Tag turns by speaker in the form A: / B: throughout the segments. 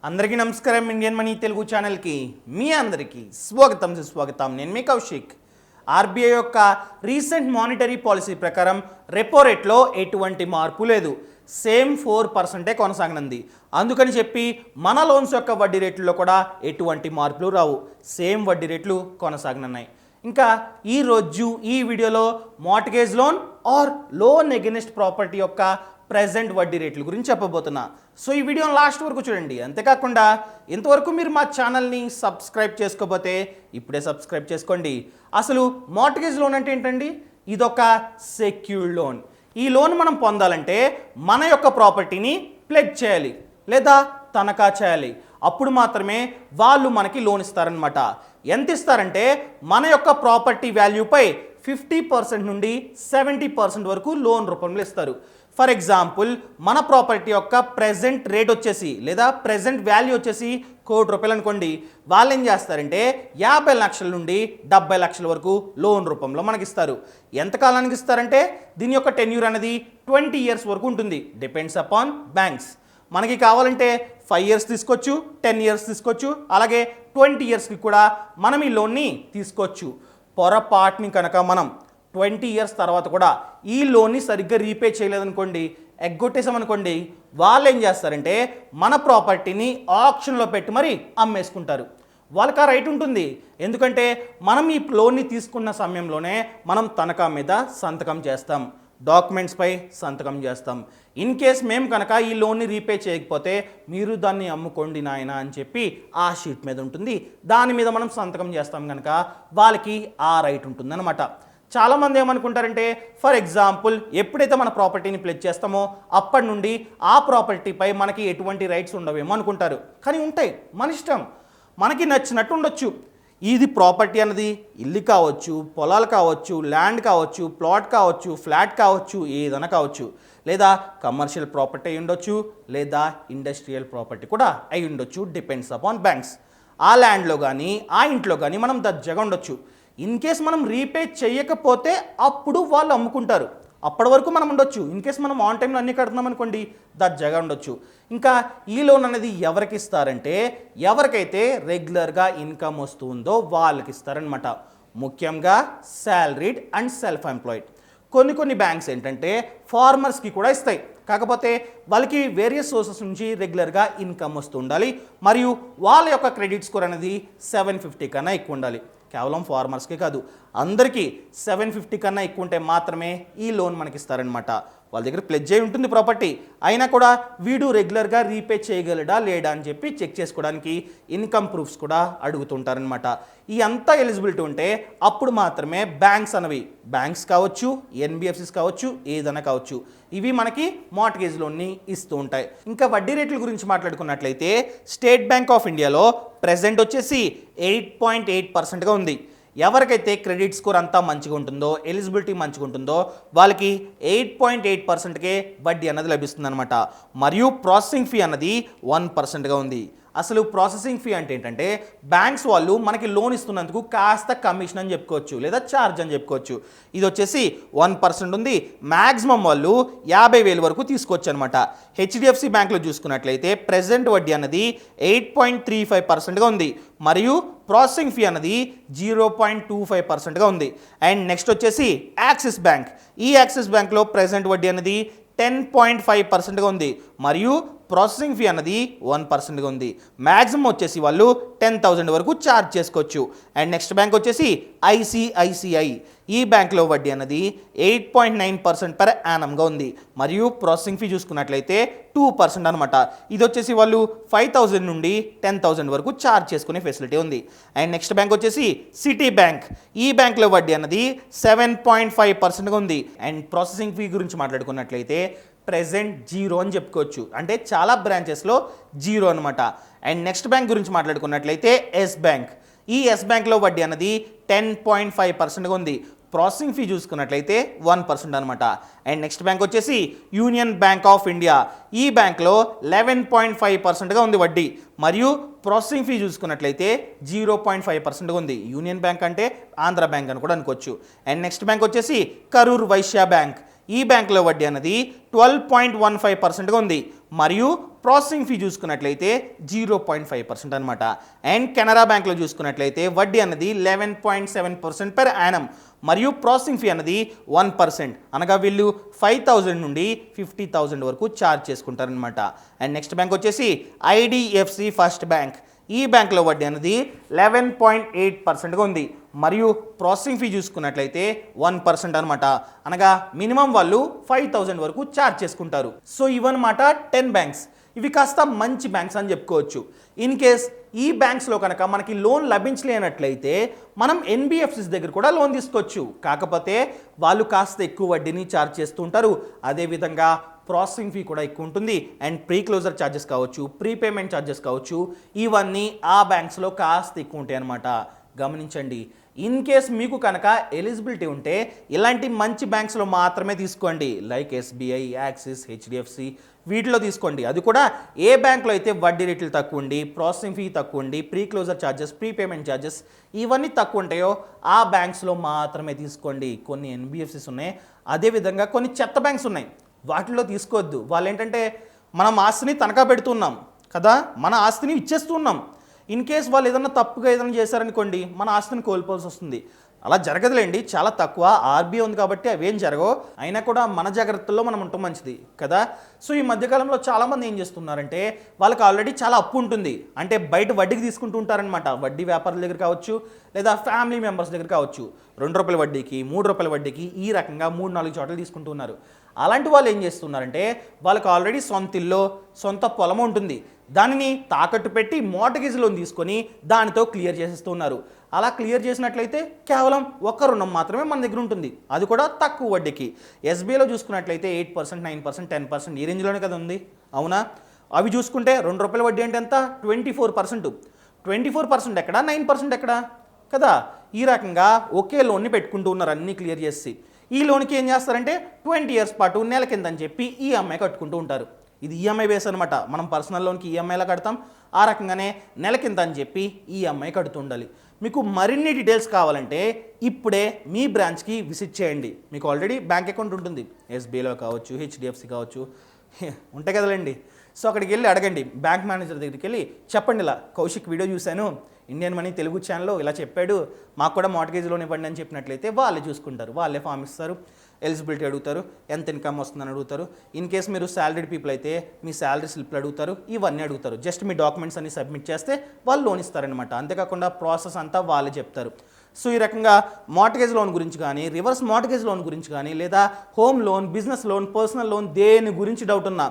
A: అందరికీ నమస్కారం. Indian money Telugu ఛానల్కి మీ అందరికీ స్వాగతం సుస్వాగతం. నేను మీ కౌశిక్. ఆర్బీఐ యొక్క రీసెంట్ మానిటరీ పాలసీ ప్రకారం రెపో రేట్లో ఎటువంటి మార్పు లేదు, సేమ్ 4% కొనసాగనుంది. అందుకని చెప్పి మన లోన్స్ యొక్క వడ్డీ రేట్లలో కూడా ఎటువంటి మార్పులు రావు, సేమ్ వడ్డీ రేట్లు కొనసాగనున్నాయి. ఇంకా ఈరోజు ఈ వీడియోలో mortgage loan or loan against property యొక్క ప్రెజెంట్ వడ్డీ రేట్ల గురించి చెప్పబోతున్నా. సో ఈ వీడియోని లాస్ట్ వరకు చూడండి. అంతేకాకుండా ఇంతవరకు మీరు మా ఛానల్ని సబ్స్క్రైబ్ చేసుకోకపోతే ఇప్పుడే సబ్స్క్రైబ్ చేసుకోండి. అసలు మార్ట్గేజ్ లోన్ అంటే ఏంటండి? ఇదొక సెక్యూర్డ్ లోన్. ఈ లోన్ మనం పొందాలంటే మన యొక్క ప్రాపర్టీని ప్లెడ్జ్ చేయాలి లేదా తనఖా చేయాలి. అప్పుడు మాత్రమే వాళ్ళు మనకి లోన్ ఇస్తారనమాట. ఎంత ఇస్తారంటే మన యొక్క ప్రాపర్టీ వాల్యూపై 50% నుండి 70% వరకు లోన్ రూపంలో ఇస్తారు. ఫర్ ఎగ్జాంపుల్, మన ప్రాపర్టీ యొక్క ప్రెజెంట్ రేట్ వచ్చేసి లేదా ప్రెజెంట్ వాల్యూ వచ్చేసి ₹1,00,00,000 అనుకోండి. వాళ్ళు ఏం చేస్తారంటే 50 లక్షల నుండి 70 లక్షల వరకు లోన్ రూపంలో మనకి ఇస్తారు. ఎంత కాలానికి ఇస్తారంటే దీని యొక్క టెన్యూర్ అనేది 20 ఇయర్స్ వరకు ఉంటుంది. Depends upon banks. మనకి కావాలంటే 5 ఇయర్స్ తీసుకోవచ్చు, 10 ఇయర్స్ తీసుకోవచ్చు, అలాగే 20 ఇయర్స్కి కూడా మనం ఈ లోన్ని తీసుకోవచ్చు. పొరపాటుని కనుక మనం 20 ఇయర్స్ తర్వాత కూడా ఈ లోన్ని సరిగ్గా రీపే చేయలేదనుకోండి, ఎగ్గొట్టేసామనుకోండి, వాళ్ళు ఏం చేస్తారంటే మన ప్రాపర్టీని ఆప్షన్లో పెట్టి మరి అమ్మేసుకుంటారు. వాళ్ళకి ఆ రైట్ ఉంటుంది. ఎందుకంటే మనం ఈ లోన్ని తీసుకున్న సమయంలోనే మనం తనఖా మీద సంతకం చేస్తాం, డాక్యుమెంట్స్పై సంతకం చేస్తాం. ఇన్ కేస్ మేము కనుక ఈ లోన్ని రీపే చేయకపోతే మీరు దాన్ని అమ్ముకోండి నాయన అని చెప్పి ఆ షీట్ మీద ఉంటుంది. దాని మీద మనం సంతకం చేస్తాం కనుక వాళ్ళకి ఆ రైట్ ఉంటుందన్నమాట. చాలామంది ఏమనుకుంటారంటే, ఫర్ ఎగ్జాంపుల్, ఎప్పుడైతే మన ప్రాపర్టీని ప్లెడ్జ్ చేస్తామో అప్పటి నుండి ఆ ప్రాపర్టీపై మనకి ఎటువంటి రైట్స్ ఉండవేమో అనుకుంటారు. కానీ ఉంటాయి, మన ఇష్టం, మనకి నచ్చినట్టు ఉండొచ్చు. ఇది ప్రాపర్టీ అన్నది ఇల్లు కావచ్చు, పొలాలు కావచ్చు, ల్యాండ్ కావచ్చు, ప్లాట్ కావచ్చు, ఫ్లాట్ కావచ్చు, ఏదైనా కావచ్చు, లేదా కమర్షియల్ ప్రాపర్టీ అయి ఉండొచ్చు, లేదా ఇండస్ట్రియల్ ప్రాపర్టీ కూడా అయి ఉండొచ్చు. Depends upon banks. ఆ ల్యాండ్లో కానీ ఆ ఇంట్లో కానీ మనం దర్జాగా ఉండొచ్చు. ఇన్ కేస్ మనం రీపే చేయకపోతే అప్పుడు వాళ్ళు అమ్ముకుంటారు. అప్పటి వరకు మనం ఉండొచ్చు. ఇన్ కేస్ మనం ఆన్ టైంలో అన్నీ కడుతున్నాం అనుకోండి, దర్జాగా ఉండొచ్చు. ఇంకా ఈ లోన్ అనేది ఎవరికి ఇస్తారంటే ఎవరికైతే రెగ్యులర్గా ఇన్కమ్ వస్తుందో వాళ్ళకి ఇస్తారనమాట. ముఖ్యంగా శాలరీడ్ అండ్ సెల్ఫ్ ఎంప్లాయిడ్. కొన్ని బ్యాంక్స్ ఏంటంటే ఫార్మర్స్కి కూడా ఇస్తాయి. కాకపోతే వాళ్ళకి వేరియస్ సోర్సెస్ నుంచి రెగ్యులర్గా ఇన్కమ్ వస్తూ ఉండాలి, మరియు వాళ్ళ యొక్క క్రెడిట్ స్కోర్ అనేది 750 కన్నా ఎక్కువ ఉండాలి. కేవలం ఫార్మర్స్కే కాదు, అందరికీ 750 కన్నా ఎక్కువ ఉంటే మాత్రమే ఈ లోన్ మనకి ఇస్తారనమాట. వాళ్ళ దగ్గర ప్లెడ్జ్ అయి ఉంటుంది ప్రాపర్టీ, అయినా కూడా వీడు రెగ్యులర్గా రీపే చేయగలడా లేడా అని చెప్పి చెక్ చేసుకోవడానికి ఇన్కమ్ ప్రూఫ్స్ కూడా అడుగుతుంటారనమాట. ఈ అంతా ఎలిజిబిలిటీ ఉంటే అప్పుడు మాత్రమే బ్యాంక్స్ అనేవి, బ్యాంక్స్ కావచ్చు, ఎన్బిఎఫ్సిస్ కావచ్చు, ఏదైనా కావచ్చు, ఇవి మనకి మార్ట్గేజ్ లోన్ని ఇస్తూ ఉంటాయి. ఇంకా వడ్డీ రేట్ల గురించి మాట్లాడుకున్నట్లయితే స్టేట్ బ్యాంక్ ఆఫ్ ఇండియాలో ప్రెజెంట్ వచ్చేసి 8.8%గా ఉంది. ఎవరికైతే క్రెడిట్ స్కోర్ అంతా మంచిగా ఉంటుందో, ఎలిజిబిలిటీ మంచిగా ఉంటుందో వాళ్ళకి 8.8%కే వడ్డీ అన్నది లభిస్తుంది అనమాట. మరియు ప్రాసెసింగ్ ఫీ అన్నది 1%గా ఉంది. అసలు ప్రాసెసింగ్ ఫీ అంటే ఏంటంటే బ్యాంక్స్ వాళ్ళు మనకి లోన్ ఇస్తున్నందుకు కాస్త కమిషన్ అని చెప్పుకోవచ్చు, లేదా ఛార్జ్ అని చెప్పుకోవచ్చు. ఇది వచ్చేసి 1% ఉంది. మ్యాక్సిమం వాళ్ళు 50,000 వరకు తీసుకోవచ్చు అనమాట. హెచ్డిఎఫ్సి బ్యాంక్లో చూసుకున్నట్లయితే ప్రెజెంట్ వడ్డీ అన్నది 8.35%గా ఉంది, మరియు ప్రాసెసింగ్ ఫీ అన్నది 0.25%గా ఉంది. అండ్ నెక్స్ట్ వచ్చేసి యాక్సిస్ బ్యాంక్. ఈ యాక్సిస్ బ్యాంక్లో ప్రెజెంట్ వడ్డీ అనేది 10.5%గా ఉంది, మరియు ప్రాసెసింగ్ ఫీ అన్నది 1%గా ఉంది. మ్యాక్సిమం వచ్చేసి వాళ్ళు 10,000 వరకు ఛార్జ్ చేసుకోవచ్చు. అండ్ నెక్స్ట్ బ్యాంక్ వచ్చేసి ఐసిఐసిఐ. ఈ బ్యాంక్లో వడ్డీ అన్నది 8.9% పర్ యానంగా ఉంది, మరియు ప్రాసెసింగ్ ఫీ చూసుకున్నట్లయితే 2% అనమాట. ఇది వచ్చేసి వాళ్ళు 5,000 నుండి 10,000 వరకు ఛార్జ్ చేసుకునే ఫెసిలిటీ ఉంది. అండ్ నెక్స్ట్ బ్యాంక్ వచ్చేసి సిటీ బ్యాంక్. ఈ బ్యాంక్లో వడ్డీ అన్నది 7.5%గా ఉంది. అండ్ ప్రాసెసింగ్ ఫీ గురించి మాట్లాడుకున్నట్లయితే ప్రెజెంట్ 0 అని చెప్పుకోవచ్చు, అంటే చాలా బ్రాంచెస్లో 0 అనమాట. అండ్ నెక్స్ట్ బ్యాంక్ గురించి మాట్లాడుకున్నట్లయితే ఎస్ బ్యాంక్. ఈ ఎస్ బ్యాంక్లో వడ్డీ అన్నది 10.5%గా ఉంది. ప్రాసెసింగ్ ఫీ చూసుకున్నట్లయితే 1% అనమాట. అండ్ నెక్స్ట్ బ్యాంక్ వచ్చేసి యూనియన్ బ్యాంక్ ఆఫ్ ఇండియా. ఈ బ్యాంక్లో 11.5%గా ఉంది వడ్డీ, మరియు ప్రాసెసింగ్ ఫీ చూసుకున్నట్లయితే 0.5%గా ఉంది. యూనియన్ బ్యాంక్ అంటే ఆంధ్ర బ్యాంక్ అని కూడా అనుకోవచ్చు. అండ్ నెక్స్ట్ బ్యాంక్ వచ్చేసి కరూర్ వైశ్య బ్యాంక్. ఈ బ్యాంక్లో వడ్డీ అన్నది 12.15%గా ఉంది, మరియు ప్రాసెసింగ్ ఫీ చూసుకున్నట్లయితే 0.5% అనమాట. అండ్ కెనరా బ్యాంక్లో చూసుకున్నట్లయితే వడ్డీ అన్నది 11.7% పెర్ యానం మరియు ప్రాసెసింగ్ ఫీ అన్నది 1%, అనగా వీళ్ళు 5,000 నుండి 50,000 వరకు ఛార్జ్ చేసుకుంటారనమాట. అండ్ నెక్స్ట్ బ్యాంక్ వచ్చేసి ఐడిఎఫ్సి ఫస్ట్ బ్యాంక్. ఈ బ్యాంక్లో వడ్డీ అనేది 11.8%గా ఉంది మరియు ప్రాసెసింగ్ ఫీ చూసుకున్నట్లయితే 1% అనమాట, అనగా మినిమం వాళ్ళు 5,000 వరకు ఛార్జ్ చేసుకుంటారు. సో ఇవన్నమాట 10 బ్యాంక్స్. ఇవి కాస్త మంచి బ్యాంక్స్ అని చెప్పుకోవచ్చు. ఇన్ కేస్ ఈ బ్యాంక్స్లో కనుక మనకి లోన్ లభించలేనట్లయితే మనం ఎన్బిఎఫ్సిస్ దగ్గర కూడా లోన్ తీసుకోవచ్చు. కాకపోతే వాళ్ళు కాస్త ఎక్కువ వడ్డీని ఛార్జ్ చేస్తూ ఉంటారు. అదేవిధంగా ప్రాసెసింగ్ ఫీ కూడా ఎక్కువ ఉంటుంది. అండ్ ప్రీ క్లోజర్ ఛార్జెస్ కావచ్చు, ప్రీపేమెంట్ ఛార్జెస్ కావచ్చు, ఇవన్నీ ఆ బ్యాంక్స్లో కాస్త ఎక్కువ ఉంటాయి అన్నమాట. గమనించండి. ఇన్ కేస్ మీకు కనుక ఎలిజిబిలిటీ ఉంటే ఇలాంటి మంచి బ్యాంక్స్లో మాత్రమే తీసుకోండి. లైక్ ఎస్బీఐ, యాక్సిస్, హెచ్డిఎఫ్సి, వీటిలో తీసుకోండి. అది కూడా ఏ బ్యాంక్లో అయితే వడ్డీ రేట్లు తక్కువ ఉండి, ప్రాసెసింగ్ ఫీ తక్కువ ఉండి, preclosure charges, prepayment charges ఇవన్నీ తక్కువ ఉంటాయో ఆ బ్యాంక్స్లో మాత్రమే తీసుకోండి. కొన్ని ఎన్బిఎఫ్సిస్ ఉన్నాయి, అదేవిధంగా కొన్ని చెత్త బ్యాంక్స్ ఉన్నాయి, వాటిల్లో తీసుకోవద్దు. వాళ్ళు ఏంటంటే మనం ఆస్తిని తనఖా పెడుతున్నాం కదా, మన ఆస్తిని ఇచ్చేస్తున్నాం. ఇన్ కేస్ వాళ్ళు ఏదైనా తప్పుగా ఏదైనా చేశారనుకోండి, మన ఆస్తిని కోల్పోవాల్సి వస్తుంది. అలా జరగదులేండి, చాలా తక్కువ. ఆర్బీఐ ఉంది కాబట్టి అవేం జరగవు. అయినా కూడా మన జాగ్రత్తల్లో మనం ఉంటాం మంచిది కదా. సో ఈ మధ్యకాలంలో చాలామంది ఏం చేస్తున్నారంటే వాళ్ళకి ఆల్రెడీ చాలా అప్పు ఉంటుంది, అంటే బయట వడ్డీకి తీసుకుంటూ ఉంటారనమాట. వడ్డీ వ్యాపారుల దగ్గర కావచ్చు, లేదా ఫ్యామిలీ మెంబర్స్ దగ్గర కావచ్చు. ₹2 వడ్డీకి, ₹3 వడ్డీకి ఈ రకంగా 3-4 చోట్ల తీసుకుంటూ ఉన్నారు. అలాంటి వాళ్ళు ఏం చేస్తున్నారంటే వాళ్ళకి ఆల్రెడీ సొంత ఇల్లు, సొంత పొలం ఉంటుంది, దానిని తాకట్టు పెట్టి మోర్టగేజ్ లోన్ తీసుకొని దానితో క్లియర్ చేసేస్తున్నారు. అలా క్లియర్ చేసినట్లయితే కేవలం ఒక్క రుణం మాత్రమే మన దగ్గర ఉంటుంది, అది కూడా తక్కువ వడ్డీకి. ఎస్బీఐలో చూసుకున్నట్లయితే 8%, 9%, 10% ఈ రేంజ్లోనే కదా ఉంది, అవునా? అవి చూసుకుంటే ₹2 వడ్డీ అంటే ఎంత? 24%. 24% ఎక్కడ, 9% ఎక్కడ కదా. ఈ రకంగా ఒకే లోన్ని పెట్టుకుంటూ ఉన్నారు అన్నీ క్లియర్ చేసి. ఈ లోన్కి ఏం చేస్తారంటే 20 years పాటు నెల కింద అని చెప్పి ఈఎంఐ కట్టుకుంటూ ఉంటారు. ఇది ఈఎంఐ బేస్ అనమాట. మనం పర్సనల్ లోన్కి ఈఎంఐలా కడతాం, ఆ రకంగానే నెల కింద అని చెప్పి ఈఎంఐ కడుతూ ఉండాలి. మీకు మరిన్ని డీటెయిల్స్ కావాలంటే ఇప్పుడే మీ బ్రాంచ్కి విజిట్ చేయండి. మీకు ఆల్రెడీ బ్యాంక్ అకౌంట్ ఉంటుంది, ఎస్బీఐలో కావచ్చు, హెచ్డిఎఫ్సి కావచ్చు, ఉంటాయి కదలండి. సో అక్కడికి వెళ్ళి అడగండి, బ్యాంక్ మేనేజర్ దగ్గరికి వెళ్ళి చెప్పండి, ఇలా కౌశిక్ వీడియో చూశాను, ఇండియన్ మనీ తెలుగు ఛానల్లో ఇలా చెప్పాడు, మాకు కూడా మార్ట్గేజ్ లోన్ ఇవ్వండి అని చెప్పినట్లయితే వాళ్ళే చూసుకుంటారు. వాళ్ళే ఫామ్ ఇస్తారు, ఎలిజిబిలిటీ అడుగుతారు, ఎంత ఇన్కమ్ వస్తుందని అడుగుతారు. ఇన్ కేస్ మీరు శాలరీడ్ పీపుల్ అయితే మీ శాలరీ స్లిప్లు అడుగుతారు, ఇవన్నీ అడుగుతారు. జస్ట్ మీ డాక్యుమెంట్స్ అన్ని సబ్మిట్ చేస్తే వాళ్ళు లోన్ ఇస్తారనమాట. అంతేకాకుండా ప్రాసెస్ అంతా వాళ్ళే చెప్తారు. సో ఈ రకంగా మార్ట్గేజ్ లోన్ గురించి కానీ, రివర్స్ మార్ట్గేజ్ లోన్ గురించి కానీ, లేదా home loan, business loan, personal loan, దేని గురించి డౌట్ ఉన్నా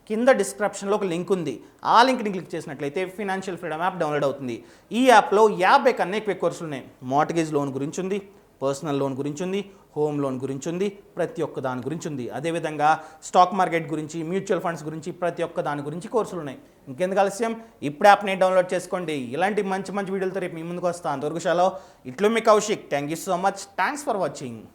A: కింద డిస్క్రిప్షన్లో ఒక లింక్ ఉంది. ఆ లింక్ని క్లిక్ చేసినట్లయితే ఫినాన్షియల్ ఫ్రీడమ్ యాప్ డౌన్లోడ్ అవుతుంది. ఈ యాప్లో 50 కన్నా ఎక్కువ కోర్సులు ఉన్నాయి. మార్ట్గేజ్ లోన్ గురించి ఉంది, పర్సనల్ లోన్ గురించి ఉంది, హోమ్ లోన్ గురించి ఉంది, ప్రతి ఒక్క దాని గురించి ఉంది. అదేవిధంగా స్టాక్ మార్కెట్ గురించి, మ్యూచువల్ ఫండ్స్ గురించి, ప్రతి ఒక్క దాని గురించి కోర్సులు ఉన్నాయి. ఇంకెందుకు ఆలస్యం, ఇప్పుడు యాప్ని డౌన్లోడ్ చేసుకోండి. ఇలాంటి మంచి మంచి వీడియోలతో రేపు మీ ముందుకు వస్తాను. అంతవరకు సెలవు. ఇట్లు మీ Kaushik. Thank you so much. Thanks for watching.